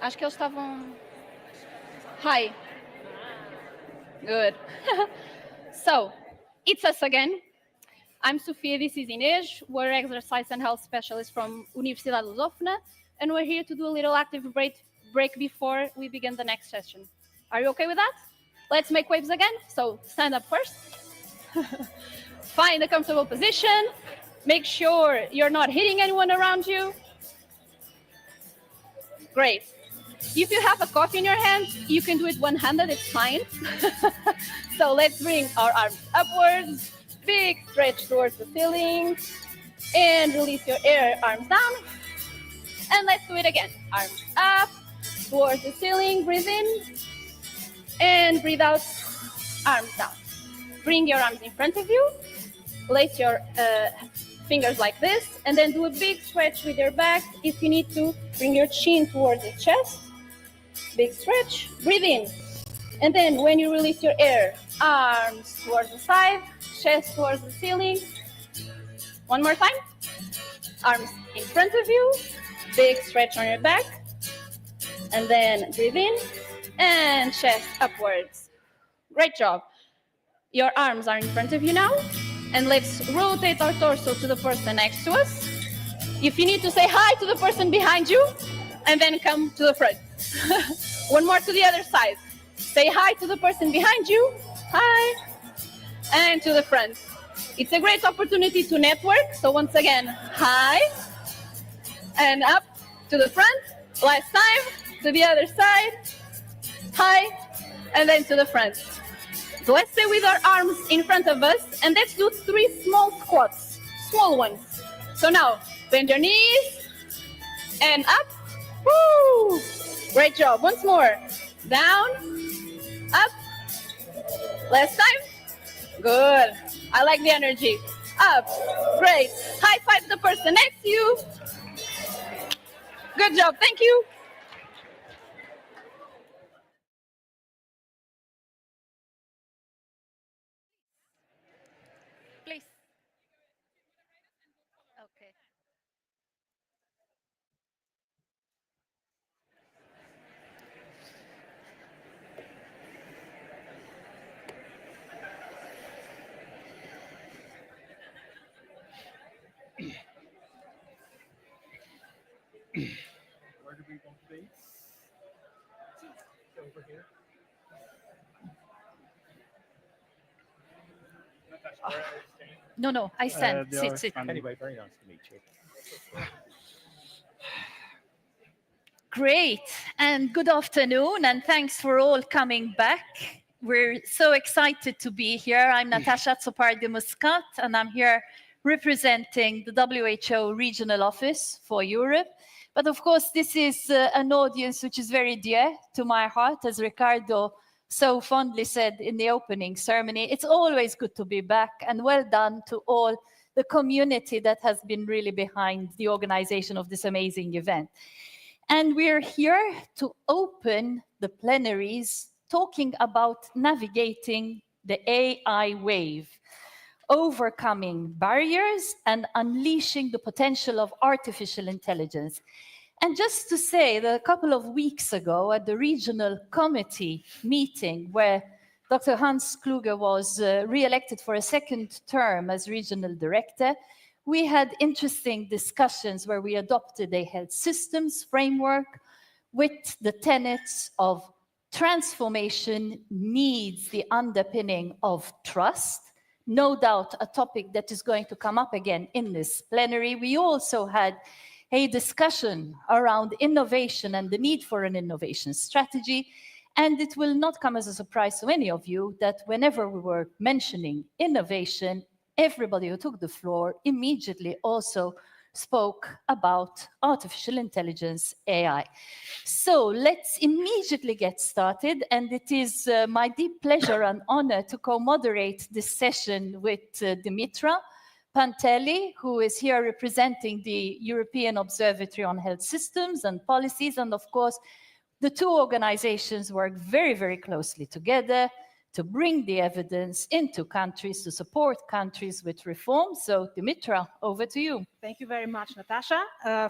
Acho que eles estavam... Hi. Good. So, it's us again. I'm Sofia, this is Inês. We're exercise and health specialists from Universidade Lusófona, and we're here to do a little active break before we begin the next session. Are you okay with that? Let's make waves again. So stand up first. Find a comfortable position. Make sure you're not hitting anyone around you. Great. If you have a coffee in your hand, you can do it one-handed, it's fine. So let's bring our arms upwards, big stretch towards the ceiling, and release your air, arms down. And let's do it again. Arms up, towards the ceiling, breathe in, and breathe out, arms down. Bring your arms in front of you, place your fingers like this, and then do a big stretch with your back. If you need to, bring your chin towards your chest. Big stretch, breathe in. And then when you release your air, arms towards the side, chest towards the ceiling. One more time. Arms in front of you, big stretch on your back. And then breathe in and chest upwards. Great job. Your arms are in front of you now. And let's rotate our torso to the person next to us. If you need to say hi to the person behind you, and then come to the front. One more to the other side. Say hi to the person behind you. Hi. And to the front. It's a great opportunity to network. So once again, hi. And up to the front. Last time. To the other side. Hi. And then to the front. So let's stay with our arms in front of us. And let's do 3 small squats. Small ones. So now, bend your knees. And up. Woo! Great job. Once more. Down. Up. Last time. Good. I like the energy. Up. Great. High five the person next to you. Good job. Thank you. Please. Okay. Where do we want to be? Over here. Natasha, where are you staying? No, I stand. Sit. Anyway, very nice to meet you. Great, and good afternoon, and thanks for all coming back. We're so excited to be here. I'm Natasha Azzopardi Muscat, and I'm here representing the WHO Regional Office for Europe. But of course, this is an audience which is very dear to my heart, as Ricardo so fondly said in the opening ceremony. It's always good to be back, and well done to all the community that has been really behind the organization of this amazing event. And we're here to open the plenaries talking about navigating the AI wave, overcoming barriers and unleashing the potential of artificial intelligence. And just to say that a couple of weeks ago at the regional committee meeting where Dr. Hans Kluge was re-elected for a 2nd term as regional director, we had interesting discussions where we adopted a health systems framework with the tenets of transformation needs the underpinning of trust. No doubt a topic that is going to come up again in this plenary. We also had a discussion around innovation and the need for an innovation strategy. And it will not come as a surprise to any of you that whenever we were mentioning innovation, everybody who took the floor immediately also spoke about artificial intelligence, AI. So let's immediately get started. And it is my deep pleasure and honor to co-moderate this session with Dimitra, Panteli, who is here representing the European Observatory on Health Systems and Policies. And of course, the two organizations work very, very closely together to bring the evidence into countries, to support countries with reform. So Dimitra, over to you. Thank you very much, Natasha,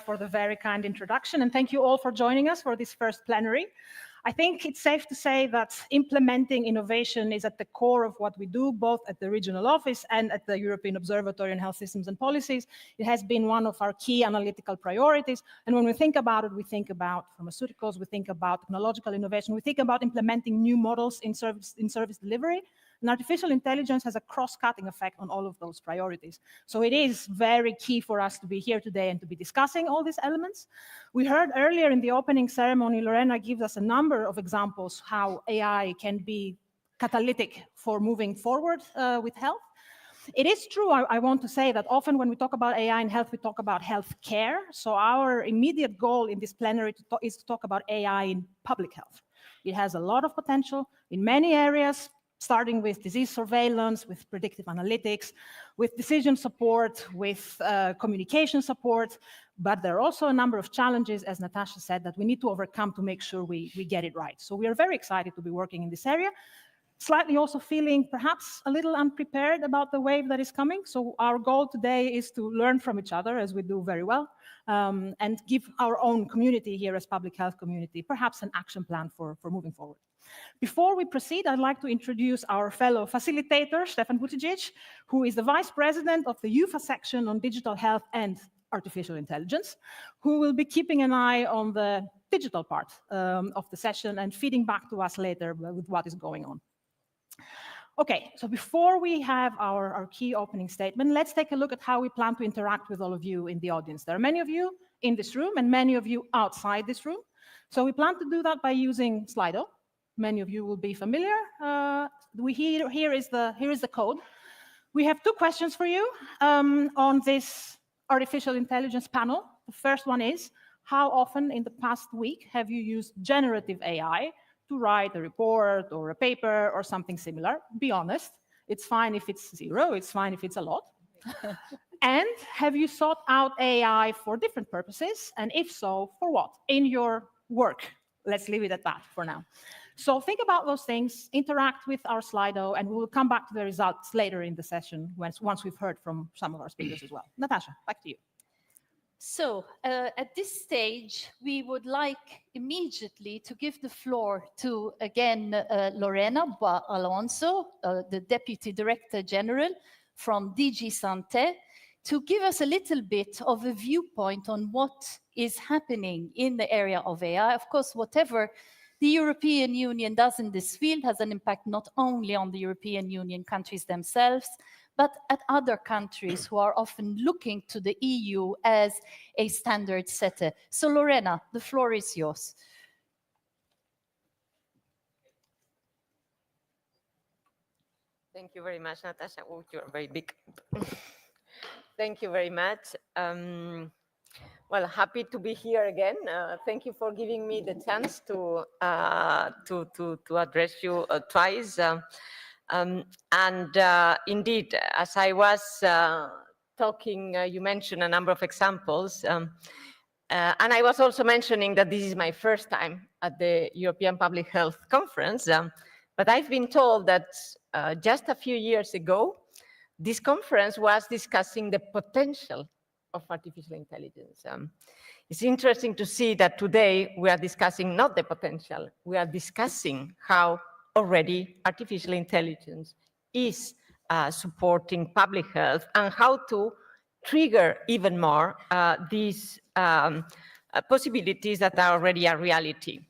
for the very kind introduction. And thank you all for joining us for this first plenary. I think it's safe to say that implementing innovation is at the core of what we do, both at the regional office and at the European Observatory on Health Systems and Policies. It has been one of our key analytical priorities. And when we think about it, we think about pharmaceuticals, we think about technological innovation, we think about implementing new models in service delivery. And artificial intelligence has a cross-cutting effect on all of those priorities. So it is very key for us to be here today and to be discussing all these elements. We heard earlier in the opening ceremony, Lorena gives us a number of examples how AI can be catalytic for moving forward with health. It is true, I want to say that often when we talk about AI in health, we talk about health care. So our immediate goal in this plenary is to talk about AI in public health. It has a lot of potential in many areas, starting with disease surveillance, with predictive analytics, with decision support, with communication support. But there are also a number of challenges, as Natasha said, that we need to overcome to make sure we get it right. So we are very excited to be working in this area, slightly also feeling perhaps a little unprepared about the wave that is coming. So our goal today is to learn from each other, as we do very well, and give our own community here as public health community, perhaps an action plan for moving forward. Before we proceed, I'd like to introduce our fellow facilitator, Stefan Buttigieg, who is the Vice President of the UFA section on digital health and artificial intelligence, who will be keeping an eye on the digital part of the session and feeding back to us later with what is going on. Okay, so before we have our key opening statement, let's take a look at how we plan to interact with all of you in the audience. There are many of you in this room and many of you outside this room. So we plan to do that by using Slido. Many of you will be familiar. Here is the code. We have two questions for you on this artificial intelligence panel. The first one is, how often in the past week have you used generative AI to write a report or a paper or something similar? Be honest. It's fine if it's 0. It's fine if it's a lot. And have you sought out AI for different purposes? And if so, for what? In your work. Let's leave it at that for now. So think about those things, interact with our Slido, and we will come back to the results later in the session once we've heard from some of our speakers as well. Natasha, back to you. So at this stage, we would like immediately to give the floor to, again, Lorena Alonso, the Deputy Director General from DG Santé, to give us a little bit of a viewpoint on what is happening in the area of AI. Of course, whatever the European Union does in this field has an impact not only on the European Union countries themselves, but at other countries who are often looking to the EU as a standard setter. So Lorena, the floor is yours. Thank you very much, Natasha. Oh, you're very big. Thank you very much. Well, happy to be here again. Thank you for giving me the chance to address you twice. Indeed, as I was talking, you mentioned a number of examples. And I was also mentioning that this is my first time at the European Public Health Conference. But I've been told that just a few years ago, this conference was discussing the potential of artificial intelligence. It's interesting to see that today we are discussing not the potential, we are discussing how already artificial intelligence is supporting public health and how to trigger even more these possibilities that are already a reality.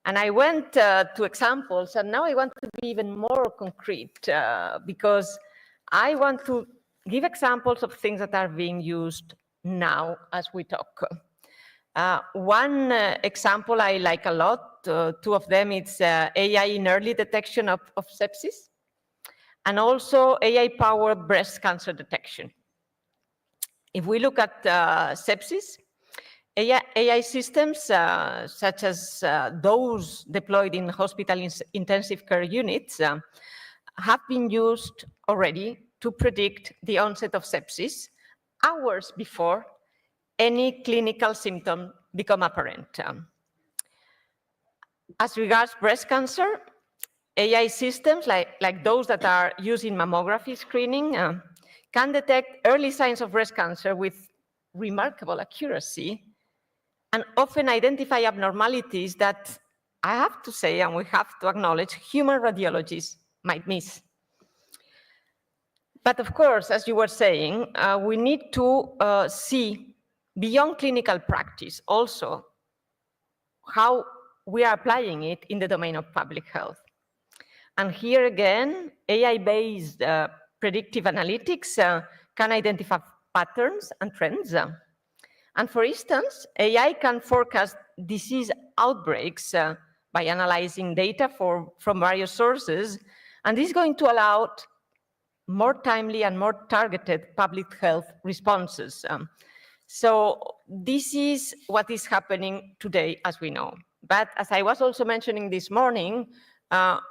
And I went to examples, and now I want to be even more concrete because I want to give examples of things that are being used now as we talk. One example I like a lot, two of them, it's AI in early detection of sepsis, and also AI-powered breast cancer detection. If we look at sepsis, AI systems, such as those deployed in hospital intensive care units, have been used already to predict the onset of sepsis hours before any clinical symptom become apparent. As regards breast cancer, AI systems like those that are used in mammography screening can detect early signs of breast cancer with remarkable accuracy and often identify abnormalities that I have to say, and we have to acknowledge, human radiologists might miss. But of course, as you were saying, we need to see beyond clinical practice also how we are applying it in the domain of public health. And here again, AI-based predictive analytics can identify patterns and trends. And for instance, AI can forecast disease outbreaks by analyzing data from various sources. And this is going to allow more timely and more targeted public health responses. So this is what is happening today, as we know. But as I was also mentioning this morning,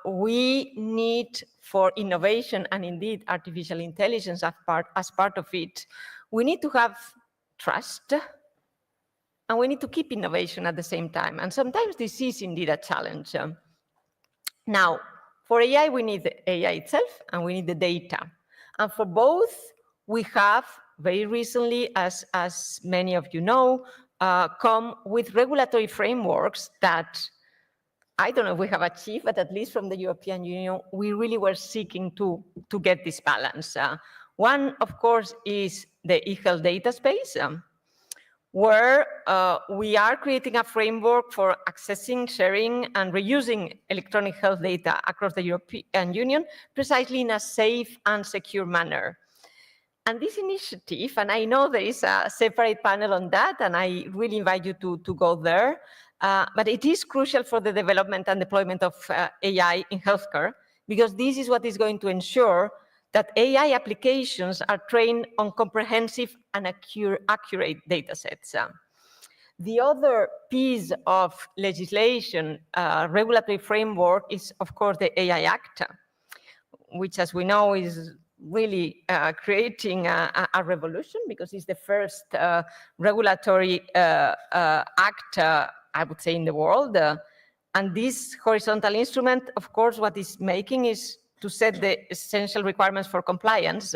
we need for innovation and indeed artificial intelligence as part of it, we need to have trust and we need to keep innovation at the same time. And sometimes this is indeed a challenge. Now, for AI, we need the AI itself and we need the data. And for both, we have very recently, as many of you know, come with regulatory frameworks that I don't know if we have achieved, but at least from the European Union, we really were seeking to get this balance. One, of course, is the eHealth data space, where we are creating a framework for accessing, sharing, and reusing electronic health data across the European Union, precisely in a safe and secure manner. And this initiative, and I know there is a separate panel on that, and I really invite you to go there, but it is crucial for the development and deployment of AI in healthcare, because this is what is going to ensure that AI applications are trained on comprehensive and accurate data sets. The other piece of legislation, regulatory framework, is, of course, the AI Act, which, as we know, is really creating a revolution, because it's the first regulatory act, I would say, in the world. And this horizontal instrument, of course, what it's making is to set the essential requirements for compliance,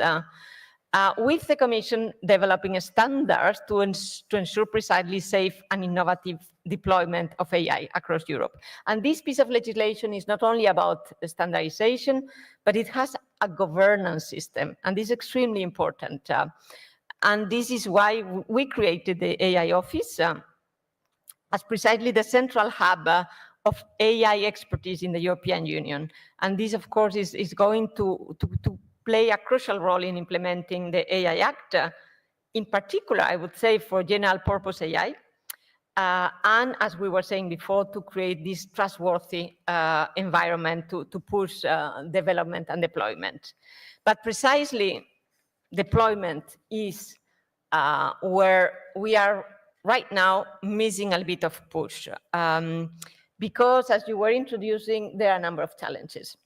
with the Commission developing standards to ensure precisely safe and innovative deployment of AI across Europe. And this piece of legislation is not only about standardization, but it has a governance system, and this is extremely important. And this is why we created the AI Office as precisely the central hub of AI expertise in the European Union. And this, of course, is going to play a crucial role in implementing the AI Act, in particular, I would say, for general purpose AI. And as we were saying before, to create this trustworthy environment to push development and deployment. But precisely, deployment is where we are right now missing a bit of push. Because, as you were introducing, there are a number of challenges.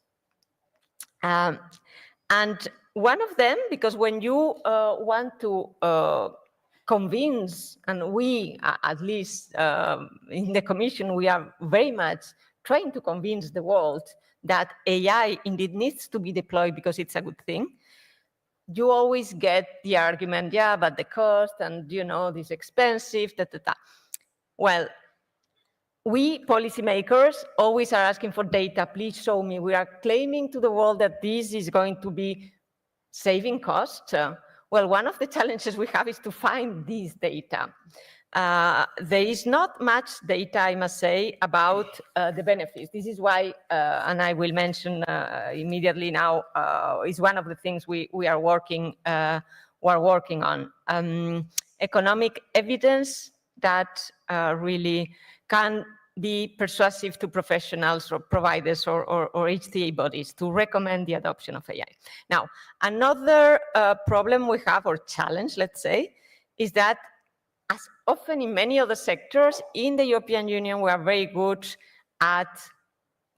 And one of them, because when you want to convince, and we, at least in the Commission, we are very much trying to convince the world that AI indeed needs to be deployed because it's a good thing, you always get the argument, yeah, but the cost, and you know, this expensive, da, da, da. Well, we policymakers always are asking for data. Please show me. We are claiming to the world that this is going to be saving costs. Well, one of the challenges we have is to find these data. There is not much data, I must say, about the benefits. This is why, and I will mention immediately now, is one of the things we are working on. Economic evidence that really can be persuasive to professionals or providers or HTA bodies to recommend the adoption of AI. Now, another problem we have, or challenge, let's say, is that as often in many other sectors in the European Union, we are very good at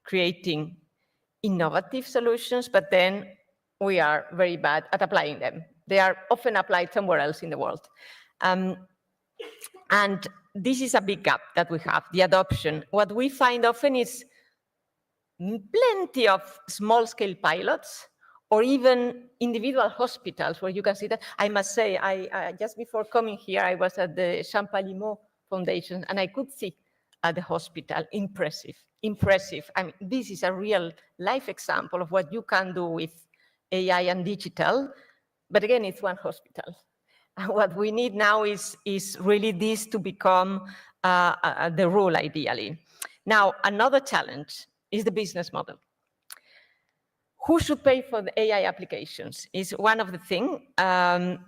creating innovative solutions, but then we are very bad at applying them. They are often applied somewhere else in the world. And this is a big gap that we have, the adoption. What we find often is plenty of small-scale pilots, or even individual hospitals where you can see that. I must say, I just before coming here, I was at the Champalimaud Foundation, and I could see at the hospital, impressive. I mean, this is a real life example of what you can do with AI and digital. But again, it's one hospital. And what we need now is really this to become the rule, ideally. Now, another challenge is the business model. Who should pay for the AI applications is one of the things,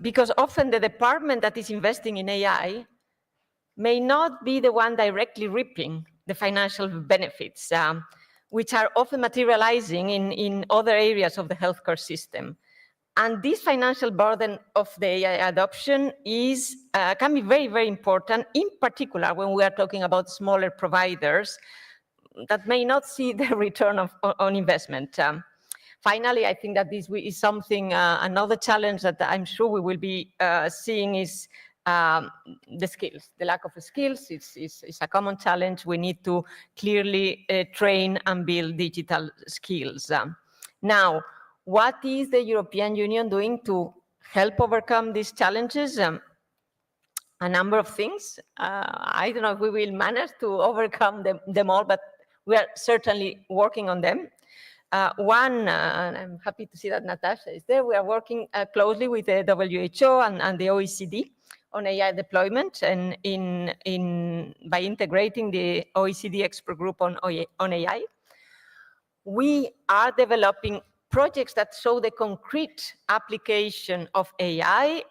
because often the department that is investing in AI may not be the one directly reaping the financial benefits, which are often materializing in other areas of the healthcare system. And this financial burden of the AI adoption can be very, very important, in particular when we are talking about smaller providers that may not see the return on investment. Finally, I think that this is something, another challenge that I'm sure we will be seeing is the skills. The lack of skills is a common challenge. We need to clearly train and build digital skills. Now, what is the European Union doing to help overcome these challenges? A number of things. I don't know if we will manage to overcome them all, but we are certainly working on them. One, and I'm happy to see that Natasha is there, we are working closely with the WHO and the OECD on AI deployment, and by integrating the OECD expert group on AI. We are developing projects that show the concrete application of AI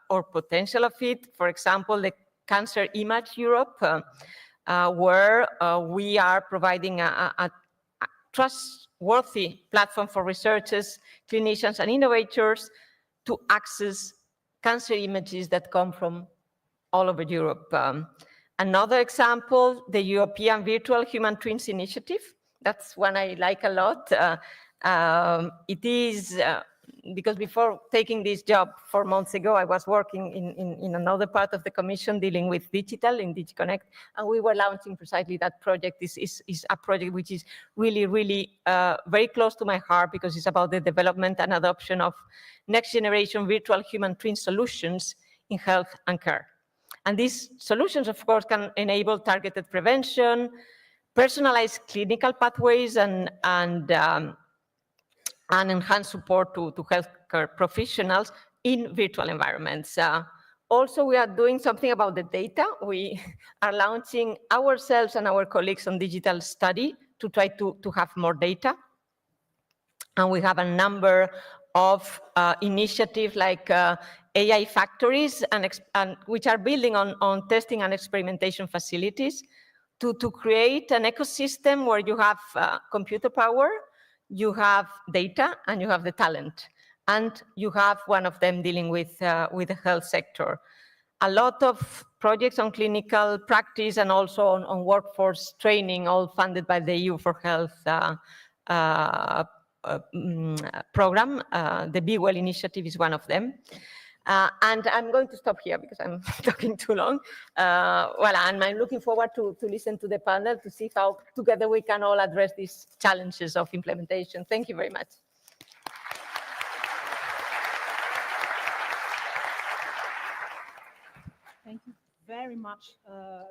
or potential of it. For example, the Cancer Image Europe, where we are providing a trustworthy platform for researchers, clinicians, and innovators to access cancer images that come from all over Europe. Another example, the European Virtual Human Twins Initiative. That's one I like a lot. It is, because before taking this job 4 months ago, I was working in another part of the Commission dealing with digital in DigiConnect, and we were launching precisely that project. This is a project which is really, really very close to my heart, because it's about the development and adoption of next generation virtual human twin solutions in health and care. And these solutions, of course, can enable targeted prevention, personalized clinical pathways, and enhanced support to healthcare professionals in virtual environments. Also, we are doing something about the data. We are launching ourselves and our colleagues on digital study to try to have more data. And we have a number of initiatives like AI factories, and which are building on testing and experimentation facilities to create an ecosystem where you have computer power, you have data, and you have the talent. And you have one of them dealing with the health sector. A lot of projects on clinical practice and also on workforce training, all funded by the EU for Health program. The Be Well initiative is one of them. And I'm going to stop here because I'm talking too long. Well, and I'm looking forward to listen to the panel to see how together we can all address these challenges of implementation. Thank you very much. Thank you very much,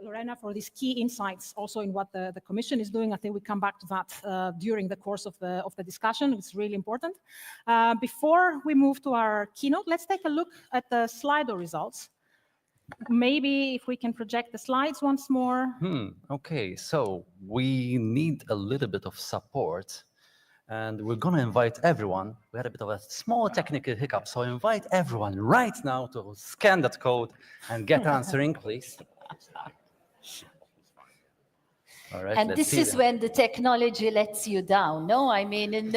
Lorena, for these key insights also in what the Commission is doing. I think we come back to that during the course of the discussion. It's really important. Before we move to our keynote, let's take a look at the Slido results. Maybe if we can project the slides once more. Okay, so we need a little bit of support. And we're going to invite everyone. We had a bit of a small technical hiccup, so I invite everyone right now to scan that code and get answering, please. All right, and this is when the technology lets you down, no? I mean,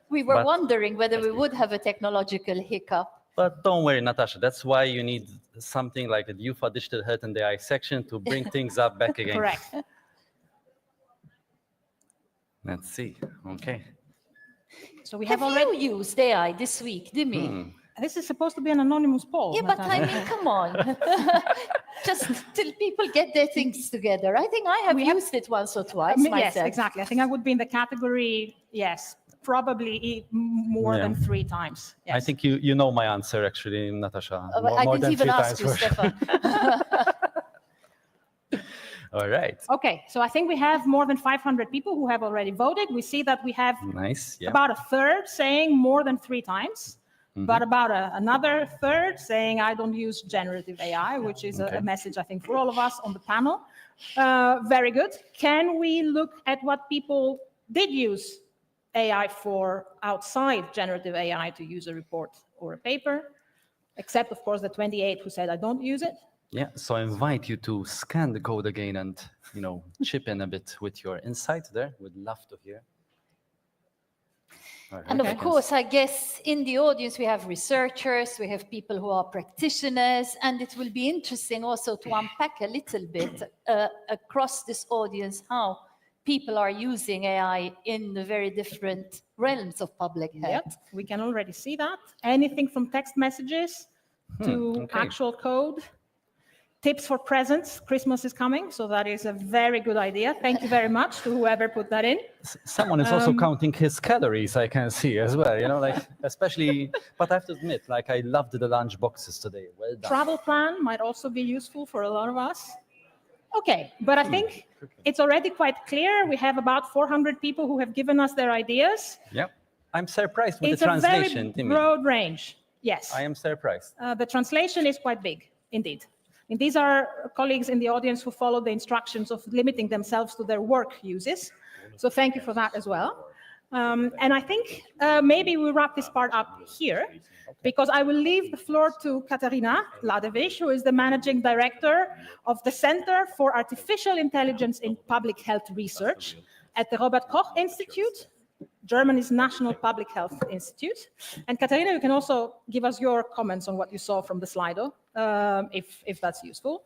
we were wondering whether we would have a technological hiccup. But don't worry, Natasha, that's why you need something like the UFA Digital Health and AI section to bring things up back again. Correct. Let's see, okay. So we have you used AI this week, Dimi? This is supposed to be an anonymous poll. Yeah, but I mean, come on. Just till people get their things together. I think I have used it once or twice myself. Yes, exactly. I think I would be in the category, yes, probably more than 3 times. Yes. I think you know my answer, actually, Natasha. I didn't even ask you, Stefan. All right. Okay, so I think we have more than 500 people who have already voted. We see that we have Nice. Yeah. about a third saying more than 3 times, but about another third saying I don't use generative AI, which is a message, I think, for all of us on the panel. Very good. Can we look at what people did use AI for outside generative AI to use a report or a paper? Except, of course, the 28 who said I don't use it. Yeah, so I invite you to scan the code again and, chip in a bit with your insight there. We'd love to hear. All right. And of course, I guess in the audience, we have researchers, we have people who are practitioners, and it will be interesting also to unpack a little bit across this audience how people are using AI in the very different realms of public health. Yep, we can already see that. Anything from text messages to actual code. Tips for presents. Christmas is coming, so that is a very good idea. Thank you very much to whoever put that in. Someone is also counting his calories, I can see as well, especially, but I have to admit, I loved the lunch boxes today. Well done. Travel plan might also be useful for a lot of us. Okay, but I think it's already quite clear. We have about 400 people who have given us their ideas. Yep. I'm surprised with It's the translation. a very broad range. Yes. I am surprised. The translation is quite big, indeed. And these are colleagues in the audience who follow the instructions of limiting themselves to their work uses. So thank you for that as well. And I think maybe we wrap this part up here, because I will leave the floor to Katharina Ladewig, who is the Managing Director of the Center for Artificial Intelligence in Public Health Research at the Robert Koch Institute, Germany's National Public Health Institute. And Katharina, you can also give us your comments on what you saw from the Slido, if that's useful.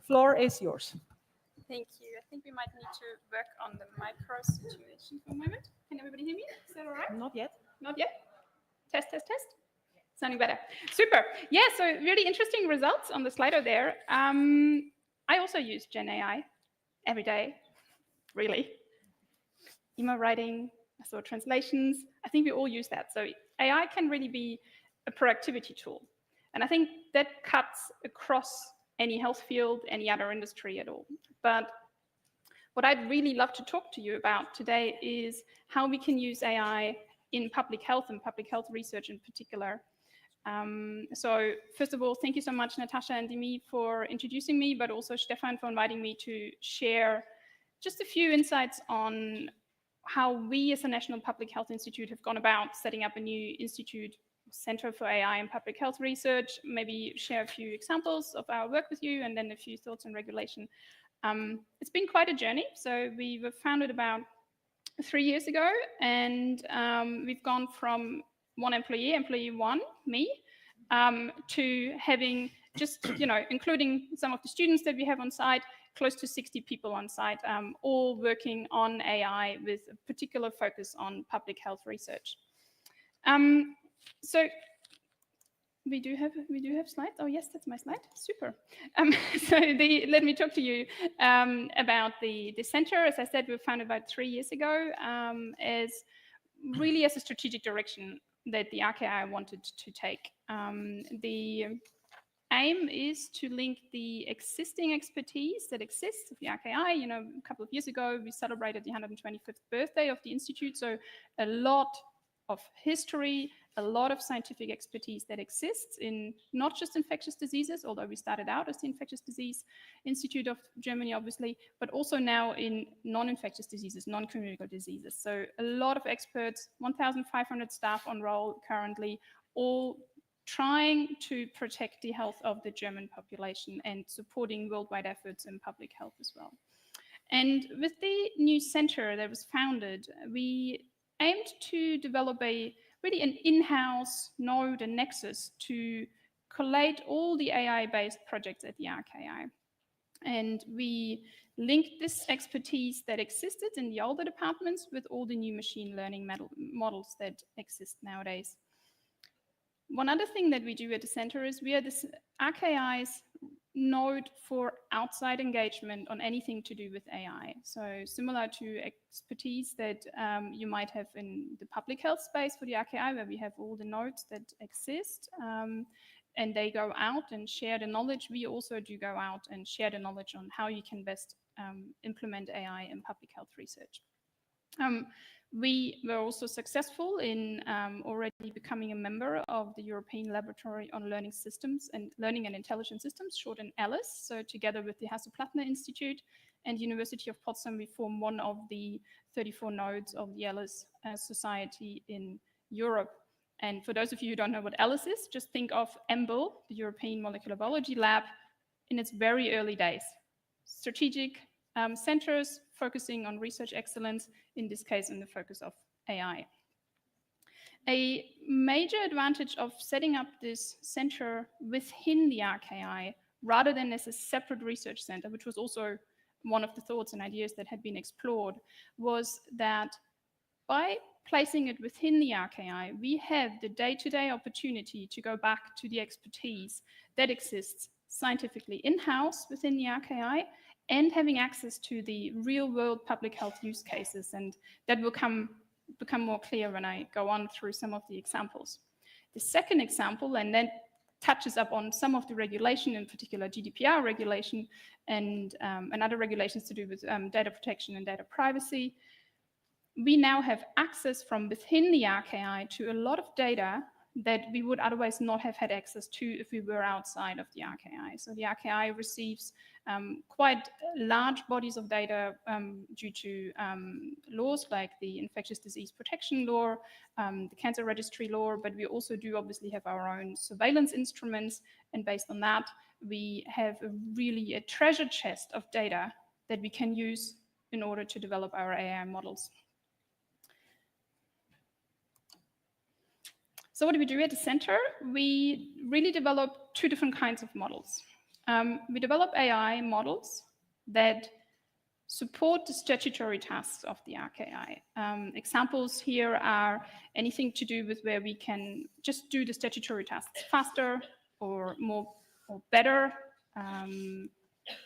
Floor is yours. Thank you. I think we might need to work on the micro situation for a moment. Can everybody hear me? Is that all right? Not yet. Not yet? Test, test, test. Sounding better. Super. Yeah, so really interesting results on the Slido there. I also use Gen AI every day, really. Email writing, I saw translations. I think we all use that. So AI can really be a productivity tool. And I think that cuts across any health field, any other industry at all. But what I'd really love to talk to you about today is how we can use AI in public health and public health research in particular. So first of all, thank you so much, Natasha and Dimi, for introducing me, but also Stefan for inviting me to share just a few insights on how we as a National Public Health Institute have gone about setting up a new institute, Center for AI and Public Health Research, maybe share a few examples of our work with you, and then a few thoughts on regulation. It's been quite a journey. So we were founded about 3 years ago, and we've gone from one employee one, me, to having just, including some of the students that we have on site, close to 60 people on site, all working on AI with a particular focus on public health research. So we do have slides. Oh yes, that's my slide. Super. So let me talk to you about the center. As I said, we were founded about 3 years ago, as a strategic direction that the RKI wanted to take. The aim is to link the existing expertise that exists of the RKI. A couple of years ago, we celebrated the 125th birthday of the Institute, so a lot of history, a lot of scientific expertise that exists in not just infectious diseases, although we started out as the Infectious Disease Institute of Germany, obviously, but also now in non-infectious diseases, non-communicable diseases. So a lot of experts, 1,500 staff on roll currently, all trying to protect the health of the German population and supporting worldwide efforts in public health as well. And with the new center that was founded, we aimed to develop an in-house node and nexus to collate all the AI-based projects at the RKI. And we linked this expertise that existed in the older departments with all the new machine learning models that exist nowadays. One other thing that we do at the center is we are this RKI's node for outside engagement on anything to do with AI. So similar to expertise that you might have in the public health space for the RKI, where we have all the nodes that exist, and they go out and share the knowledge. We also do go out and share the knowledge on how you can best implement AI in public health research. We were also successful in already becoming a member of the European Laboratory on Learning Systems and Learning and Intelligent Systems, short in Analyst. So together with the Hasso-Plattner Institute and University of Potsdam, we form one of the 34 nodes of the Alice Society in Europe. And for those of you who don't know what Alice is, just think of EMBL, the European Molecular Biology Lab, in its very early days. Strategic centers focusing on research excellence, in this case in the focus of AI. A major advantage of setting up this center within the RKI, rather than as a separate research center, which was also one of the thoughts and ideas that had been explored, was that by placing it within the RKI, we have the day-to-day opportunity to go back to the expertise that exists scientifically in-house within the RKI, and having access to the real-world public health use cases. And that will become more clear when I go on through some of the examples. The second example, and then touches up on some of the regulation, in particular GDPR regulation and other regulations to do with data protection and data privacy. We now have access from within the RKI to a lot of data that we would otherwise not have had access to if we were outside of the RKI. So the RKI receives quite large bodies of data due to laws like the Infectious Disease Protection Law, the Cancer Registry Law, but we also do obviously have our own surveillance instruments, and based on that, we have really a treasure chest of data that we can use in order to develop our AI models. So what do we do at the center? We really develop two different kinds of models. We develop AI models that support the statutory tasks of the RKI. Examples here are anything to do with where we can just do the statutory tasks faster or more or better,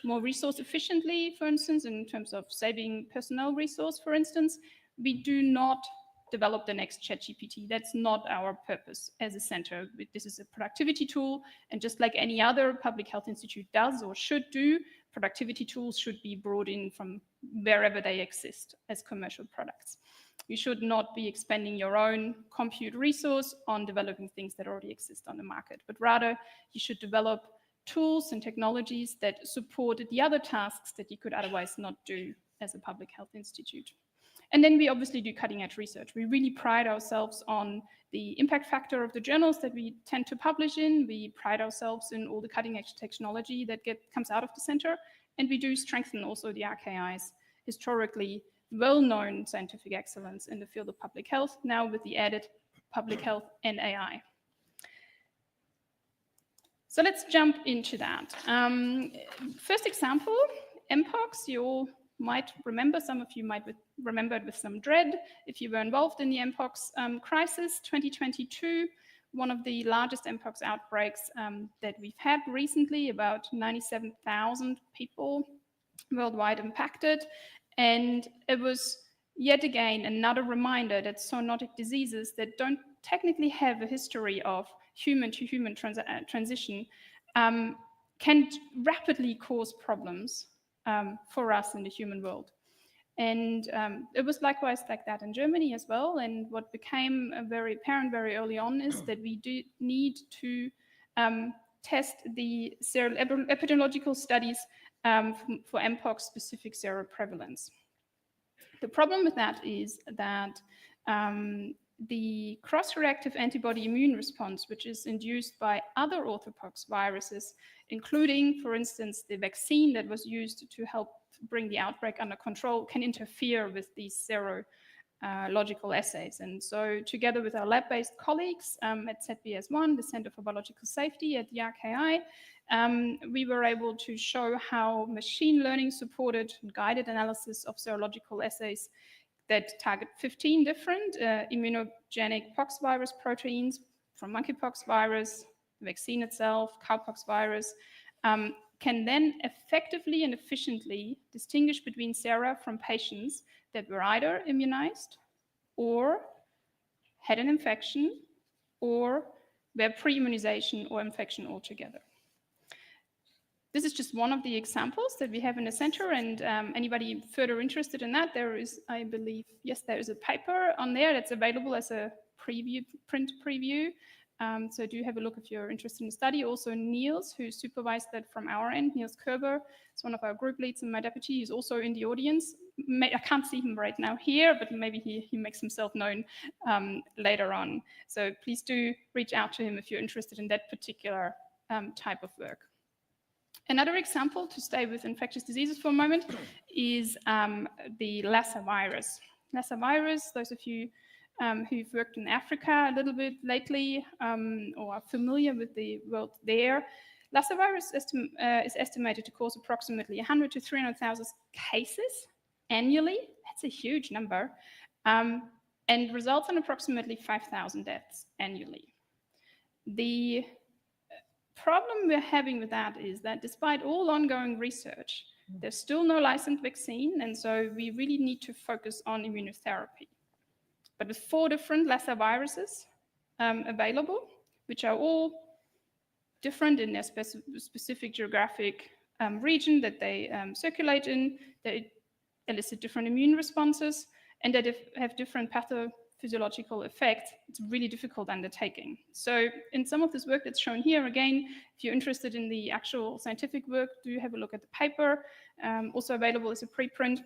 more resource efficiently, for instance, in terms of saving personnel resource, for instance. We do not develop the next ChatGPT. That's not our purpose as a center. This is a productivity tool, and just like any other public health institute does or should do, productivity tools should be brought in from wherever they exist as commercial products. You should not be expending your own compute resource on developing things that already exist on the market, but rather you should develop tools and technologies that support the other tasks that you could otherwise not do as a public health institute. And then we obviously do cutting edge research. We really pride ourselves on the impact factor of the journals that we tend to publish in. We pride ourselves in all the cutting edge technology that comes out of the center. And we do strengthen also the RKI's historically well-known scientific excellence in the field of public health, now with the added public health and AI. So let's jump into that. First example, mpox. You all might remember, some of you might remember it with some dread if you were involved in the mpox crisis 2022, one of the largest mpox outbreaks that we've had recently, about 97,000 people worldwide impacted. And it was yet again another reminder that zoonotic diseases that don't technically have a history of human to human transition can rapidly cause problems for us in the human world. And it was likewise like that in Germany as well. And what became very apparent very early on is that we do need to test the epidemiological studies for mpox specific seroprevalence. The problem with that is that the cross-reactive antibody immune response, which is induced by other orthopox viruses, including, for instance, the vaccine that was used to help bring the outbreak under control, can interfere with these serological assays. And so together with our lab-based colleagues at ZBS1, the Center for Biological Safety at the RKI, we were able to show how machine learning supported and guided analysis of serological assays that target 15 different immunogenic pox virus proteins from monkeypox virus, the vaccine itself, cowpox virus, can then effectively and efficiently distinguish between sera from patients that were either immunized or had an infection or were pre-immunization or infection altogether. This is just one of the examples that we have in the center, and anybody further interested in that, there is, I believe, yes, there is a paper on there that's available as a preview, print preview. So do have a look if you're interested in the study. Also Niels, who supervised that from our end, Niels Kerber, is one of our group leads and my deputy, is also in the audience. I can't see him right now here, but maybe he makes himself known later on. So please do reach out to him if you're interested in that particular type of work. Another example, to stay with infectious diseases for a moment, is the Lassa virus. Lassa virus, those of you who've worked in Africa a little bit lately or are familiar with the world there, Lassa virus is estimated to cause approximately 100 to 300,000 cases annually. That's a huge number, and results in approximately 5,000 deaths annually. The problem we're having with that is that despite all ongoing research, there's still no licensed vaccine, and so we really need to focus on immunotherapy. But with 4 different Lassa viruses available, which are all different in their specific geographic region that they circulate in, they elicit different immune responses, and that have different pathophysiological effects, it's a really difficult undertaking. So in some of this work that's shown here, again, if you're interested in the actual scientific work, do have a look at the paper, also available as a preprint.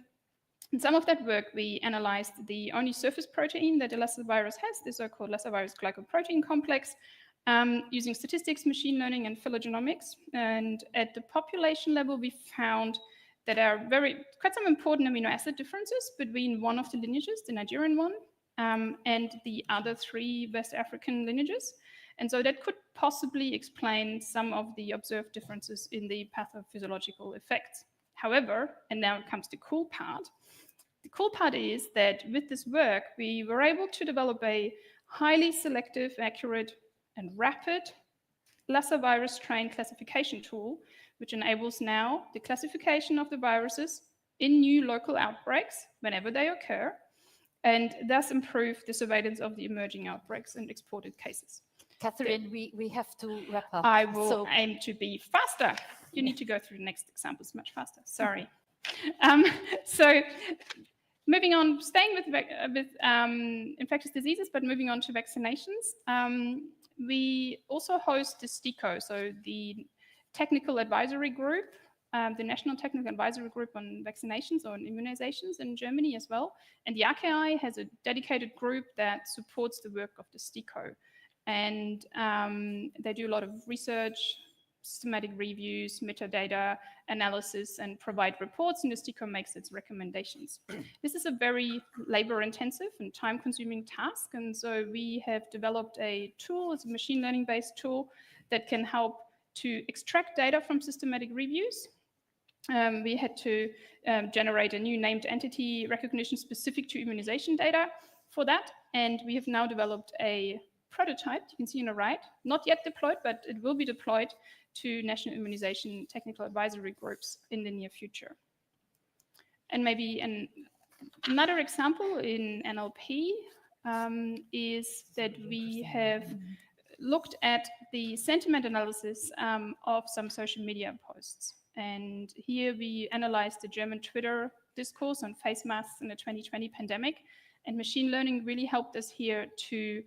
In some of that work, we analyzed the only surface protein that the Lassa virus has, the so-called Lassa virus glycoprotein complex, using statistics, machine learning, and phylogenomics. And at the population level, we found that there are quite some important amino acid differences between one of the lineages, the Nigerian one, and the other 3 West African lineages. And so that could possibly explain some of the observed differences in the pathophysiological effects. However, and now comes the cool part, the cool part is that with this work, we were able to develop a highly selective, accurate, and rapid Lassa virus strain classification tool, which enables now the classification of the viruses in new local outbreaks whenever they occur, and thus improve the surveillance of the emerging outbreaks and exported cases. Catherine, we have to wrap up. I will aim to be faster. You need to go through the next examples much faster. Sorry. So moving on, staying with infectious diseases, but moving on to vaccinations. We also host the STIKO, so the Technical Advisory Group, the National Technical Advisory Group on Vaccinations or on Immunizations in Germany as well. And the RKI has a dedicated group that supports the work of the STIKO. And they do a lot of research, systematic reviews, metadata analysis, and provide reports, and the STIKO makes its recommendations. This is a very labor-intensive and time-consuming task, and so we have developed a tool, it's a machine learning-based tool that can help to extract data from systematic reviews. We had to generate a new named entity recognition specific to immunization data for that, and we have now developed a prototype, you can see on the right, not yet deployed, but it will be deployed to national immunization technical advisory groups in the near future. And maybe another example in NLP is that we have looked at the sentiment analysis of some social media posts. And here we analyzed the German Twitter discourse on face masks in the 2020 pandemic. And machine learning really helped us here to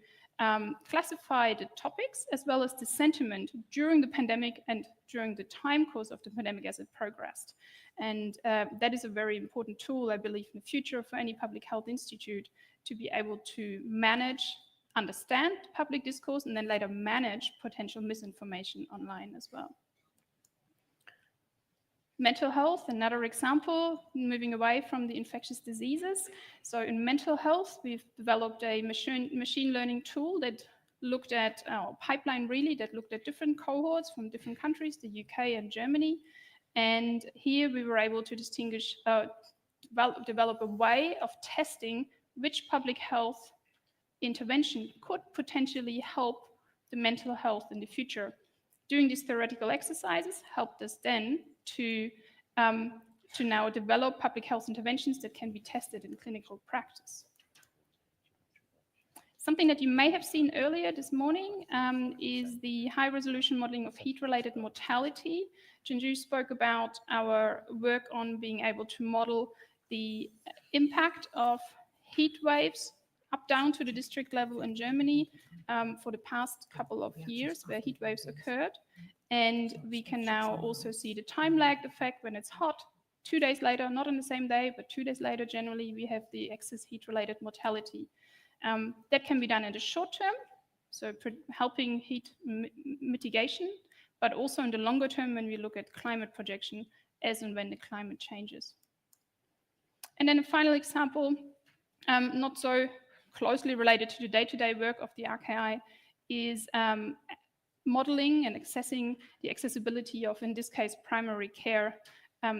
classify the topics as well as the sentiment during the pandemic and during the time course of the pandemic as it progressed. And that is a very important tool, I believe, in the future for any public health institute to be able to manage, understand public discourse, and then later manage potential misinformation online as well. Mental health, another example, moving away from the infectious diseases. So in mental health, we've developed a machine learning tool that looked at our pipeline really, that looked at different cohorts from different countries, the UK and Germany. And here we were able to distinguish, develop a way of testing which public health intervention could potentially help the mental health in the future. Doing these theoretical exercises helped us then to now develop public health interventions that can be tested in clinical practice. Something that you may have seen earlier this morning is the high-resolution modeling of heat-related mortality. Junju spoke about our work on being able to model the impact of heat waves up down to the district level in Germany for the past couple of years where heat waves occurred. And we can now also see the time-lagged effect when it's hot. 2 days later, not on the same day, but 2 days later, generally, we have the excess heat-related mortality. That can be done in the short term, so helping heat mitigation, but also in the longer term when we look at climate projection as and when the climate changes. And then a final example, not so closely related to the day-to-day work of the RKI, is modeling and assessing the accessibility of, in this case, primary care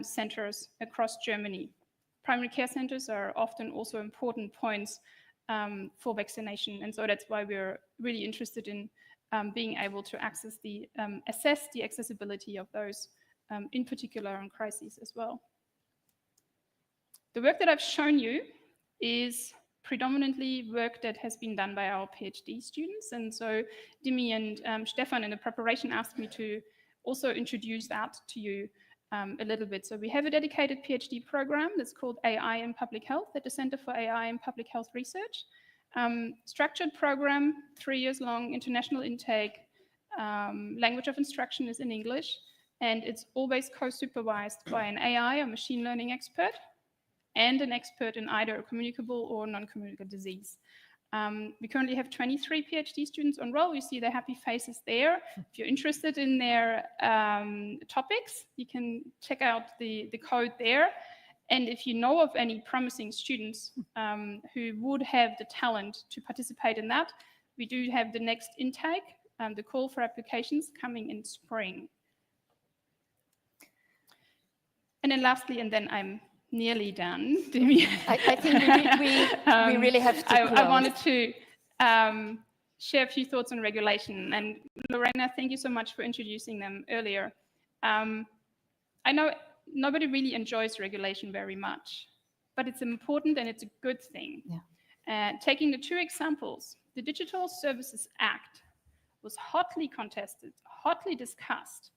centers across Germany. Primary care centers are often also important points for vaccination, and so that's why we're really interested in being able to assess the accessibility of those, in particular on crises as well. The work that I've shown you is predominantly work that has been done by our PhD students, and so Dimi and Stefan in the preparation asked me to also introduce that to you a little bit. So we have a dedicated PhD program that's called AI in Public Health at the Center for AI in Public Health Research. Structured program, 3 years long, international intake, language of instruction is in English, and it's always co-supervised by an AI, a machine learning expert, and an expert in either communicable or non-communicable disease. We currently have 23 PhD students on roll. You see their happy faces there. If you're interested in their topics, you can check out the code there. And if you know of any promising students who would have the talent to participate in that, we do have the next intake, the call for applications coming in spring. And then lastly, and then I'm nearly done. I think we really have to close. I wanted to share a few thoughts on regulation. And Lorena, thank you so much for introducing them earlier. I know nobody really enjoys regulation very much, but it's important and it's a good thing. Yeah. Taking the two examples, the Digital Services Act was hotly contested, hotly discussed,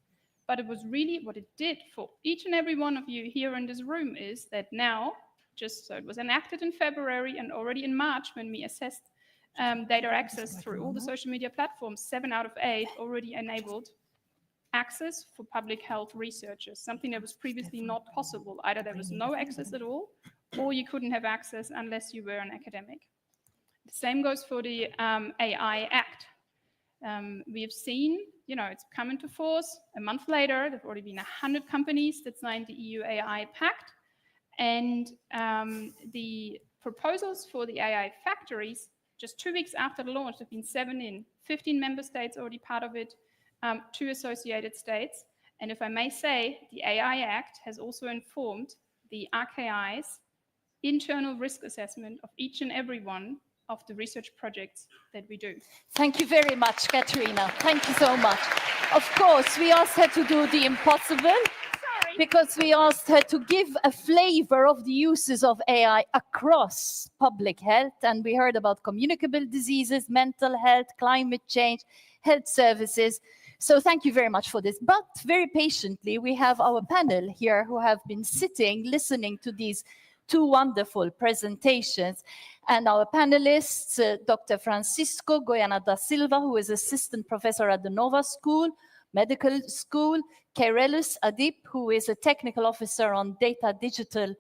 but it was really what it did for each and every one of you here in this room is that now, just so it was enacted in February and already in March when we assessed data access through all the social media platforms, 7 out of 8 already enabled access for public health researchers, something that was previously not possible. Either there was no access at all, or you couldn't have access unless you were an academic. The same goes for the AI Act. We have seen, it's come into force. A month later, there have already been 100 companies that signed the EU AI Pact. And the proposals for the AI factories, just 2 weeks after the launch, have been 7 in. 15 member states already part of it, 2 associated states. And if I may say, the AI Act has also informed the RKI's internal risk assessment of each and every one of the research projects that we do. Thank you very much, Katharina. Thank you so much. Of course, we asked her to do the impossible because we asked her to give a flavor of the uses of AI across public health. And we heard about communicable diseases, mental health, climate change, health services. So thank you very much for this. But very patiently, we have our panel here who have been sitting, listening to these 2 wonderful presentations. And our panelists, Dr. Francisco Goiana da Silva, who is assistant professor at the Nova School, Medical School, Kairelus Adip, who is a technical officer on data digital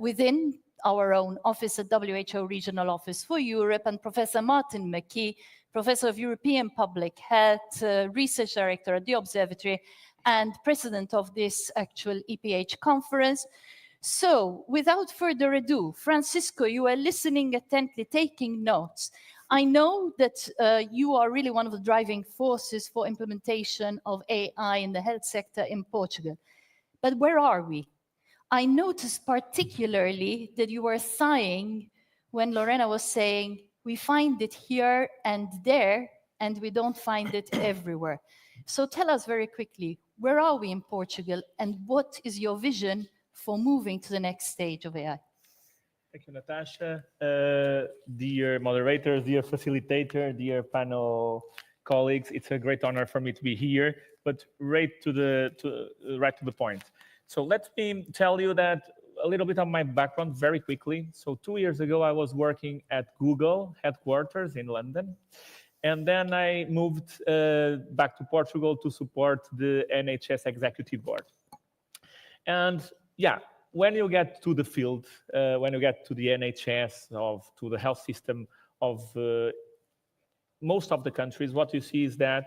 within our own office at WHO Regional Office for Europe, and Professor Martin McKee, Professor of European Public Health, Research Director at the Observatory, and President of this actual EPH conference. So, without further ado, Francisco, you are listening attentively, taking notes. I know that you are really one of the driving forces for implementation of AI in the health sector in Portugal. But where are we? I noticed particularly that you were sighing when Lorena was saying, we find it here and there, and we don't find it everywhere. So tell us very quickly, where are we in Portugal, and what is your vision for moving to the next stage of AI? Thank you, Natasha. Dear moderators, dear facilitator, dear panel colleagues, it's a great honor for me to be here, but right to the point. So let me tell you that a little bit of my background very quickly. So 2 years ago, I was working at Google headquarters in London. And then I moved back to Portugal to support the NHS Executive Board. And yeah, when you get to the field, when you get to the NHS, to the health system of most of the countries, what you see is that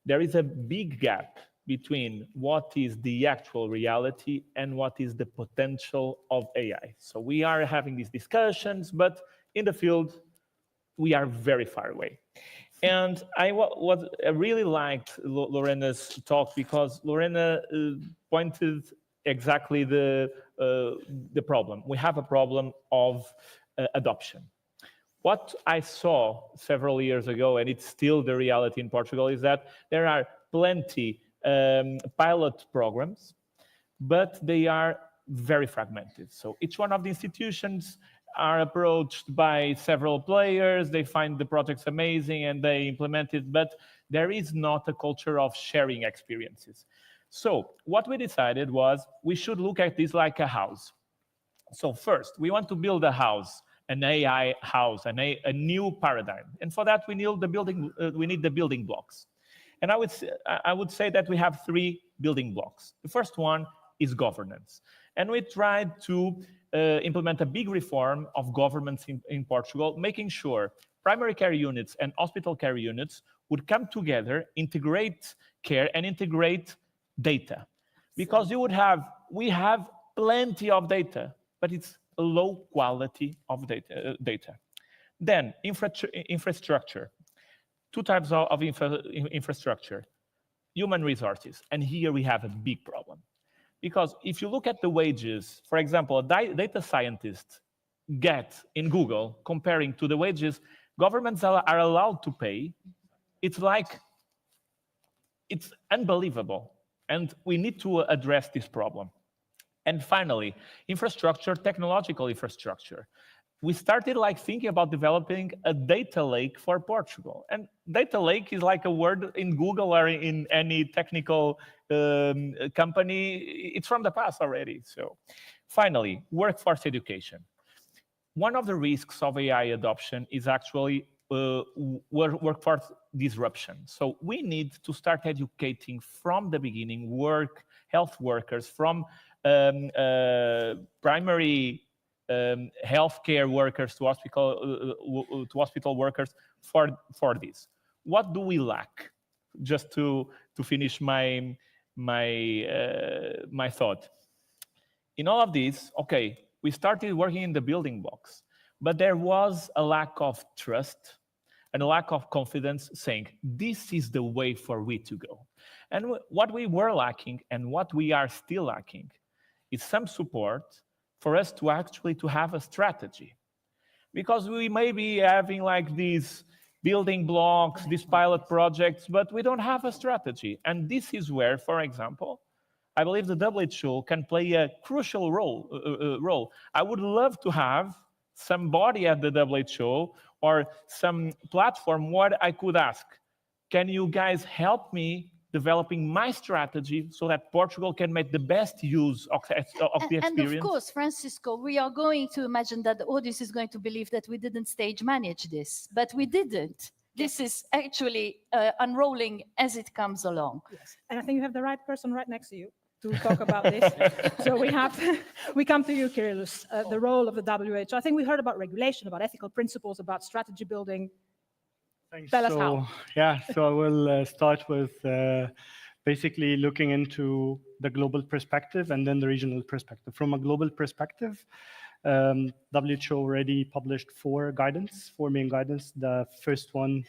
there is a big gap between what is the actual reality and what is the potential of AI. So we are having these discussions, but in the field, we are very far away. And I really liked Lorena's talk, because Lorena pointed exactly the problem. We have a problem of adoption. What I saw several years ago, and it's still the reality in Portugal, is that there are plenty pilot programs, but they are very fragmented. So each one of the institutions are approached by several players, they find the projects amazing and they implement it, but there is not a culture of sharing experiences. So what we decided was we should look at this like a house. So first, we want to build a house, an AI house, a new paradigm. And for that, we need the building blocks. And I would say that we have 3 building blocks. The first one is governance. And we tried to implement a big reform of governments in Portugal, making sure primary care units and hospital care units would come together, integrate care and integrate data. Because we have plenty of data, but it's a low quality of data. Then infrastructure. 2 types of infrastructure. Human resources. And here we have a big problem. Because if you look at the wages, for example, a data scientist gets in Google, comparing to the wages governments are allowed to pay, it's unbelievable. And we need to address this problem. And finally, infrastructure, technological infrastructure. We started thinking about developing a data lake for Portugal. And data lake is like a word in Google or in any technical company. It's from the past already. So finally, workforce education. One of the risks of AI adoption is actually workforce disruption. So we need to start educating from the beginning health workers from primary healthcare workers to hospital workers for this. What do we lack? Just to finish my thought. In all of this, okay, we started working in the building blocks, but there was a lack of trust and a lack of confidence saying, this is the way for we to go. And what we were lacking and what we are still lacking is some support for us to actually have a strategy. Because we may be having these building blocks, these pilot projects, but we don't have a strategy. And this is where, for example, I believe the WHO can play a crucial role. I would love to have somebody at the WHO or some platform where I could ask, can you guys help me developing my strategy so that Portugal can make the best use of the experience? And of course, Francisco, we are going to imagine that the audience is going to believe that we didn't stage manage this, but we didn't. This is actually unrolling as it comes along. Yes. And I think you have the right person right next to you to talk about this. So we come to you, Kyrillos, the role of the WHO. I think we heard about regulation, about ethical principles, about strategy building. Thanks. Tell us how. Yeah, so I will start with basically looking into the global perspective and then the regional perspective. From a global perspective, WHO already published 4 main guidance. The first one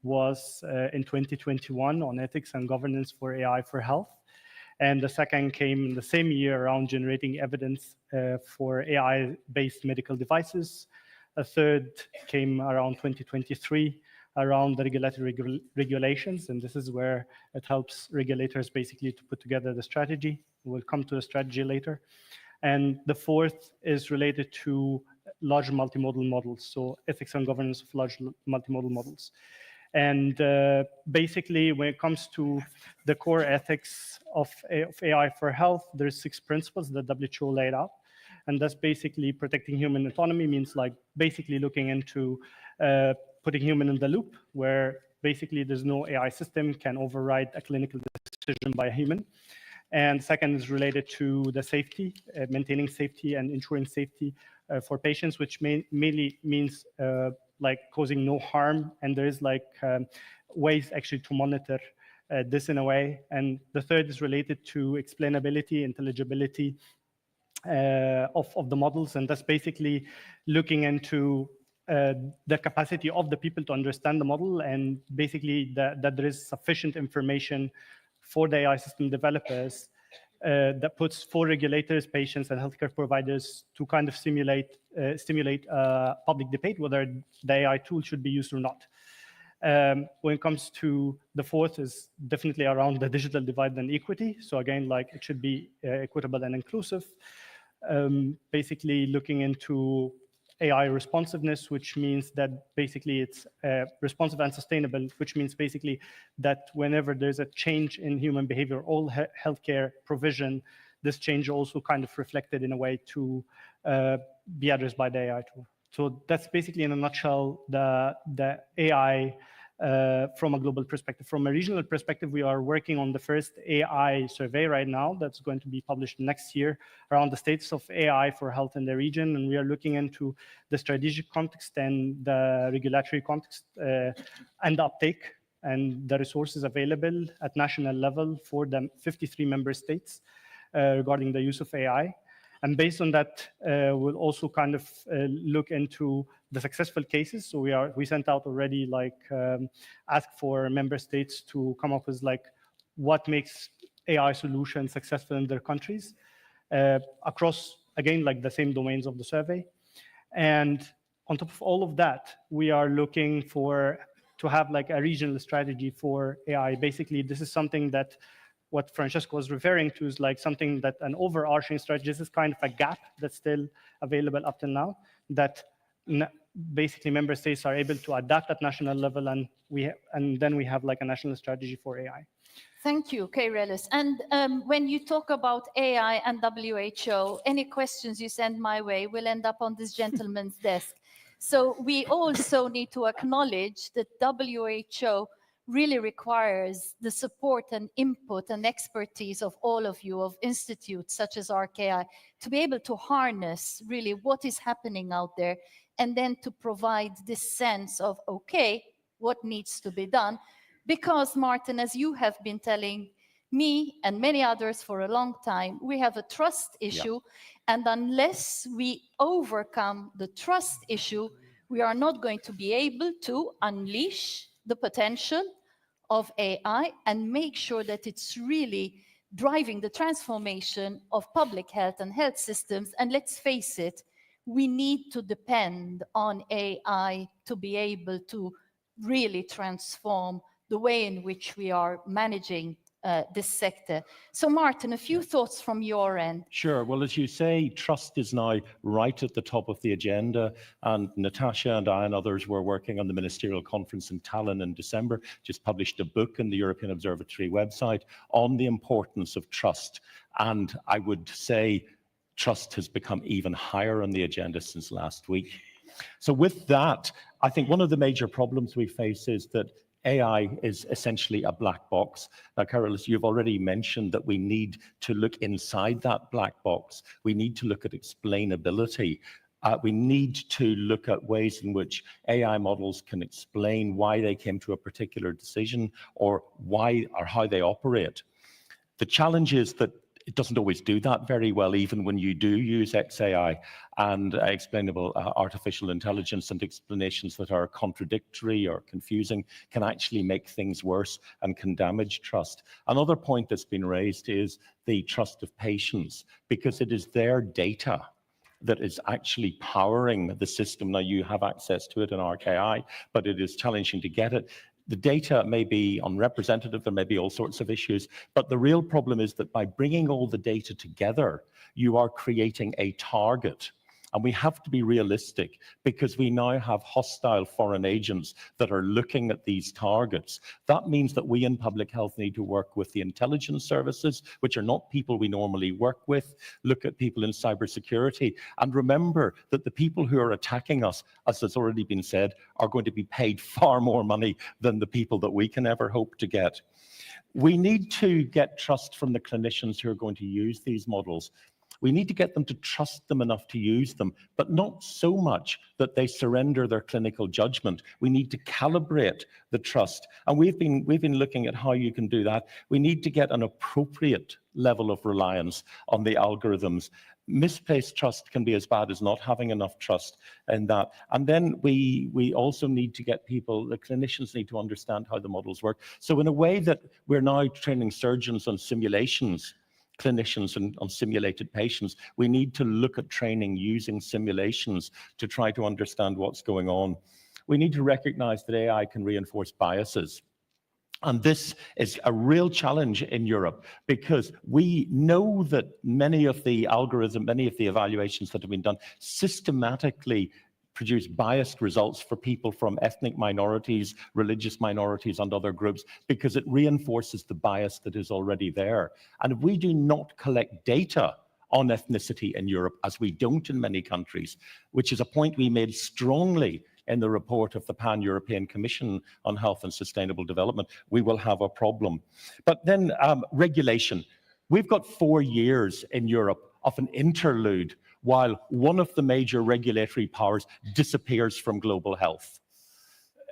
was in 2021 on ethics and governance for AI for health. And the second came in the same year around generating evidence for AI-based medical devices. A third came around 2023 around the regulatory regulations, and this is where it helps regulators basically to put together the strategy. We'll come to the strategy later. And the fourth is related to large multimodal models, so ethics and governance of large multimodal models. And basically, when it comes to the core ethics of AI for health, there's 6 principles that WHO laid out. And that's basically protecting human autonomy, means like basically looking into putting human in the loop, where basically there's no AI system can override a clinical decision by a human. And second is related to the safety, maintaining safety and ensuring safety for patients, which mainly means like causing no harm. And there is like ways actually to monitor this in a way. And the third is related to explainability, intelligibility of the models. And that's basically looking into the capacity of the people to understand the model, and basically that there is sufficient information for the AI system developers that puts for regulators, patients, and healthcare providers to kind of stimulate public debate whether the AI tool should be used or not. When it comes to the fourth is definitely around the digital divide and equity. So again, like it should be equitable and inclusive. Basically looking into AI responsiveness, which means that basically it's responsive and sustainable, which means basically that whenever there's a change in human behavior, all healthcare provision, this change also kind of reflected in a way to be addressed by the AI tool. So that's basically in a nutshell the AI from a global perspective. From a regional perspective, we are working on the first AI survey right now that's going to be published next year around the status of AI for health in the region. And we are looking into the strategic context and the regulatory context and the uptake and the resources available at national level for the 53 member states regarding the use of AI. And based on that, we'll also kind of look into the successful cases. So we sent out already like ask for member states to come up with like what makes AI solutions successful in their countries across, again, like the same domains of the survey. And on top of all of that, we are looking to have like a regional strategy for AI. Basically, this is something that what Francesco was referring to is like something that an overarching strategy. This is kind of a gap that's still available up till now, that basically member states are able to adapt at national level, and then we have like a national strategy for AI. Thank you, Kairelis. And when you talk about AI and WHO, any questions you send my way will end up on this gentleman's desk. So we also need to acknowledge that WHO really requires the support and input and expertise of all of you, of institutes such as RKI, to be able to harness really what is happening out there, and then to provide this sense of, okay, what needs to be done? Because, Martin, as you have been telling me and many others for a long time, we have a trust issue, and unless we overcome the trust issue, we are not going to be able to unleash the potential of AI and make sure that it's really driving the transformation of public health and health systems. And let's face it, we need to depend on AI to be able to really transform the way in which we are managing this sector. So Martin, a few thoughts from your end. Sure. Well, as you say, trust is now right at the top of the agenda. And Natasha and I and others were working on the ministerial conference in Tallinn in December, just published a book on the European Observatory website on the importance of trust. And I would say trust has become even higher on the agenda since last week. So with that, I think one of the major problems we face is that AI is essentially a black box. Now, Kairelis, you've already mentioned that we need to look inside that black box. We need to look at explainability. We need to look at ways in which AI models can explain why they came to a particular decision or why or how they operate. The challenge is that it doesn't always do that very well, even when you do use XAI and explainable artificial intelligence, and explanations that are contradictory or confusing can actually make things worse and can damage trust. Another point that's been raised is the trust of patients, because it is their data that is actually powering the system. Now, you have access to it in RKI, but it is challenging to get it. The data may be unrepresentative, there may be all sorts of issues, but the real problem is that by bringing all the data together, you are creating a target. And we have to be realistic because we now have hostile foreign agents that are looking at these targets. That means that we in public health need to work with the intelligence services, which are not people we normally work with, look at people in cybersecurity, and remember that the people who are attacking us, as has already been said, are going to be paid far more money than the people that we can ever hope to get. We need to get trust from the clinicians who are going to use these models. We need to get them to trust them enough to use them, but not so much that they surrender their clinical judgment. We need to calibrate the trust. And we've been looking at how you can do that. We need to get an appropriate level of reliance on the algorithms. Misplaced trust can be as bad as not having enough trust in that. And then we also need to get people, the clinicians need to understand how the models work. So in a way that we're now training surgeons on simulations, clinicians on simulated patients, we need to look at training using simulations to try to understand what's going on. We need to recognize that AI can reinforce biases. And this is a real challenge in Europe because we know that many of the algorithms, many of the evaluations that have been done systematically produce biased results for people from ethnic minorities, religious minorities, and other groups, because it reinforces the bias that is already there. And if we do not collect data on ethnicity in Europe, as we don't in many countries, which is a point we made strongly in the report of the Pan-European Commission on Health and Sustainable Development, we will have a problem. But then regulation. We've got 4 years in Europe of an interlude while one of the major regulatory powers disappears from global health.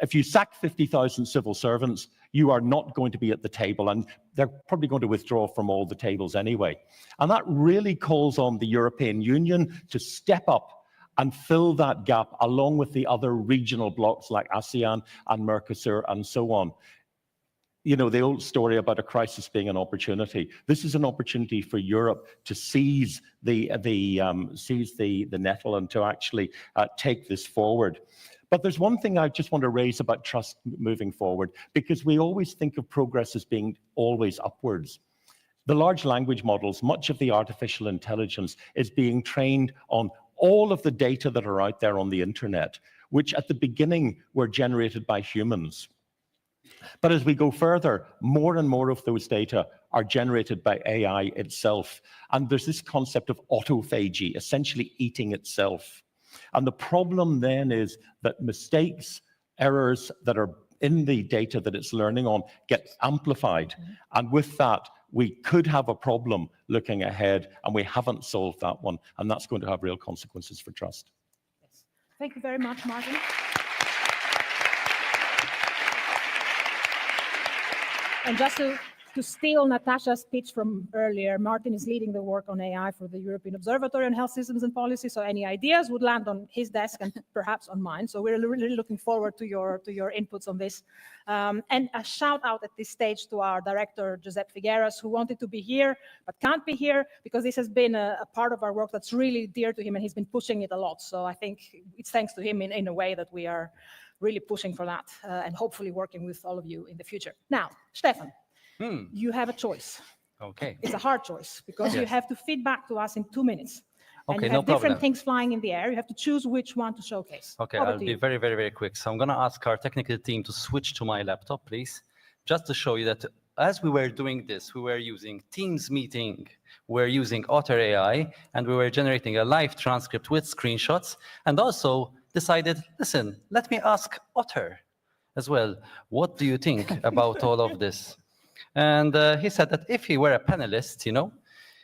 If you sack 50,000 civil servants, you are not going to be at the table, and they're probably going to withdraw from all the tables anyway. And that really calls on the European Union to step up and fill that gap along with the other regional blocs like ASEAN and Mercosur and so on. You know, the old story about a crisis being an opportunity. This is an opportunity for Europe to seize the nettle and to actually take this forward. But there's one thing I just want to raise about trust moving forward, because we always think of progress as being always upwards. The large language models, much of the artificial intelligence is being trained on all of the data that are out there on the internet, which at the beginning were generated by humans. But as we go further, more and more of those data are generated by AI itself. And there's this concept of autophagy, essentially eating itself. And the problem then is that mistakes, errors that are in the data that it's learning on get amplified. And with that, we could have a problem looking ahead, and we haven't solved that one. And that's going to have real consequences for trust. Yes. Thank you very much, Martin. And just to steal Natasha's speech from earlier, Martin is leading the work on AI for the European Observatory on Health Systems and Policy. So any ideas would land on his desk and perhaps on mine. So we're really looking forward to your inputs on this. And a shout out at this stage to our director, Giuseppe Figueras, who wanted to be here but can't be here because this has been a part of our work that's really dear to him, and he's been pushing it a lot. So I think it's thanks to him in a way that we are really pushing for that and hopefully working with all of you in the future. Now, Stefan. You have a choice. Okay. It's a hard choice because you have to feed back to us in 2 minutes. Okay, and you no have different problem. things flying in the air. You have to choose which one to showcase. Okay, Over I'll to be you. very, very, very quick. So I'm going to ask our technical team to switch to my laptop, please, just to show you that as we were doing this, we were using Teams meeting, we were using Otter AI, and we were generating a live transcript with screenshots, and also decided, listen, let me ask Otter as well, what do you think about all of this? And he said that if he were a panelist, you know,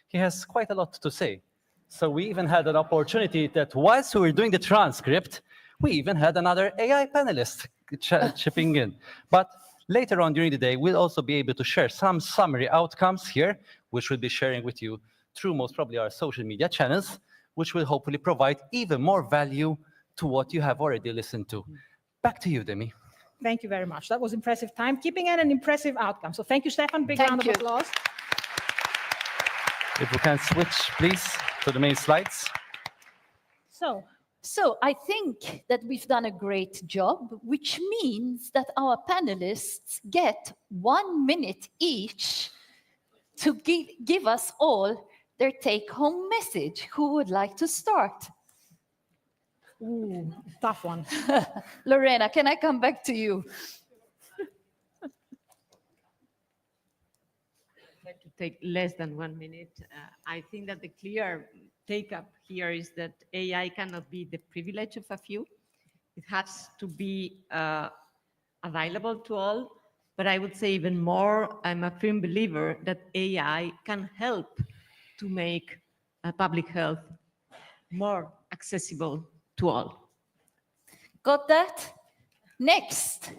he has quite a lot to say. So we even had an opportunity that whilst we were doing the transcript, we even had another AI panelist chipping in. But later on during the day, we'll also be able to share some summary outcomes here, which we'll be sharing with you through most probably our social media channels, which will hopefully provide even more value to what you have already listened to. Back to you, Demi. Thank you very much. That was impressive timekeeping and an impressive outcome. So thank you, Stefan. Big round of applause. If we can switch, please, to the main slides. So I think that we've done a great job, which means that our panelists get 1 minute each to give us all their take-home message. Who would like to start? Ooh, tough one. Lorena, can I come back to you? Try to take less than 1 minute. I think that the clear take-up here is that AI cannot be the privilege of a few. It has to be available to all. But I would say even more, I'm a firm believer that AI can help to make public health more accessible to all. Got that? Next.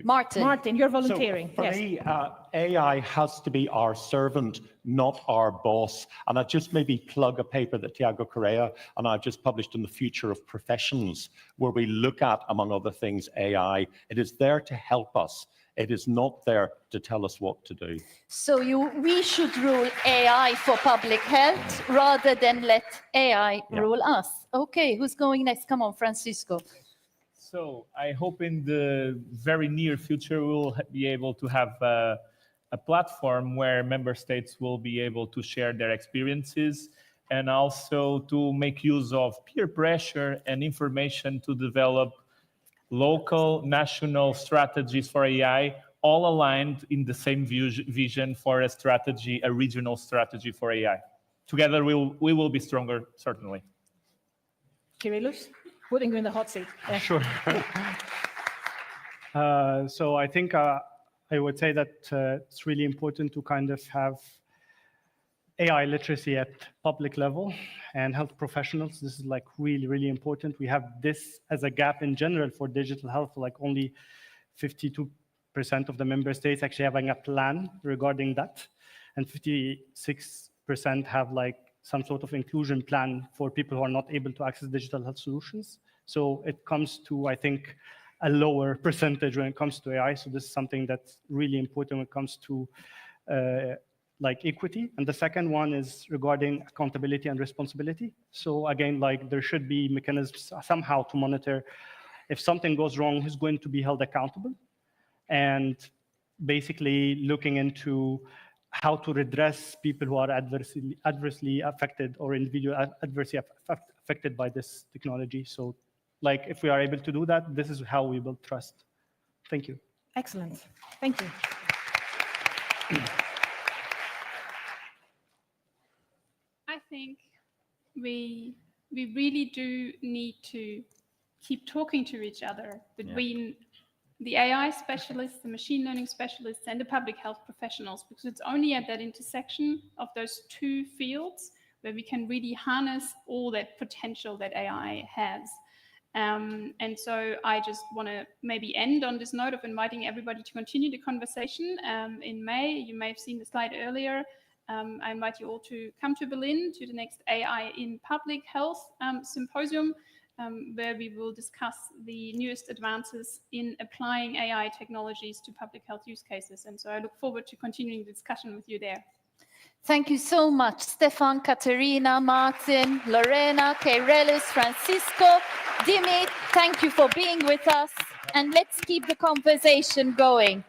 Martin. Martin, you're volunteering. So for me, AI has to be our servant, not our boss. And I just maybe plug a paper that Tiago Correa and I've just published on the future of professions, where we look at, among other things, AI. It is there to help us. It is not there to tell us what to do. So we should rule AI for public health rather than let AI rule us. Okay, who's going next? Come on, Francisco. So I hope in the very near future we'll be able to have a platform where member states will be able to share their experiences and also to make use of peer pressure and information to develop local, national strategies for AI, all aligned in the same vision for a strategy, a regional strategy for AI. Together we will be stronger, certainly. Kyrillos, putting you in the hot seat. Sure. So I think I would say that it's really important to kind of have AI literacy at public level and health professionals. This is like really, really important. We have this as a gap in general for digital health, like only 52% of the member states actually having a plan regarding that. And 56% have like some sort of inclusion plan for people who are not able to access digital health solutions. So it comes to, I think, a lower percentage when it comes to AI. So this is something that's really important when it comes to like equity. And the second one is regarding accountability and responsibility. So again, like there should be mechanisms somehow to monitor if something goes wrong, who's going to be held accountable, and basically looking into how to redress people who are adversely affected or individually adversely affected by this technology. So like if we are able to do that, this is how we build trust. Thank you. Excellent. Thank you. I think we really do need to keep talking to each other between the AI specialists, the machine learning specialists, and the public health professionals, because it's only at that intersection of those two fields where we can really harness all that potential that AI has. And so I just want to maybe end on this note of inviting everybody to continue the conversation. In May, you may have seen the slide earlier, I invite you all to come to Berlin to the next AI in Public Health symposium, where we will discuss the newest advances in applying AI technologies to public health use cases. And so I look forward to continuing the discussion with you there. Thank you so much, Stefan, Katharina, Martin, Lorena, Kyrillos, Francisco, Dimitra. Thank you for being with us. And let's keep the conversation going.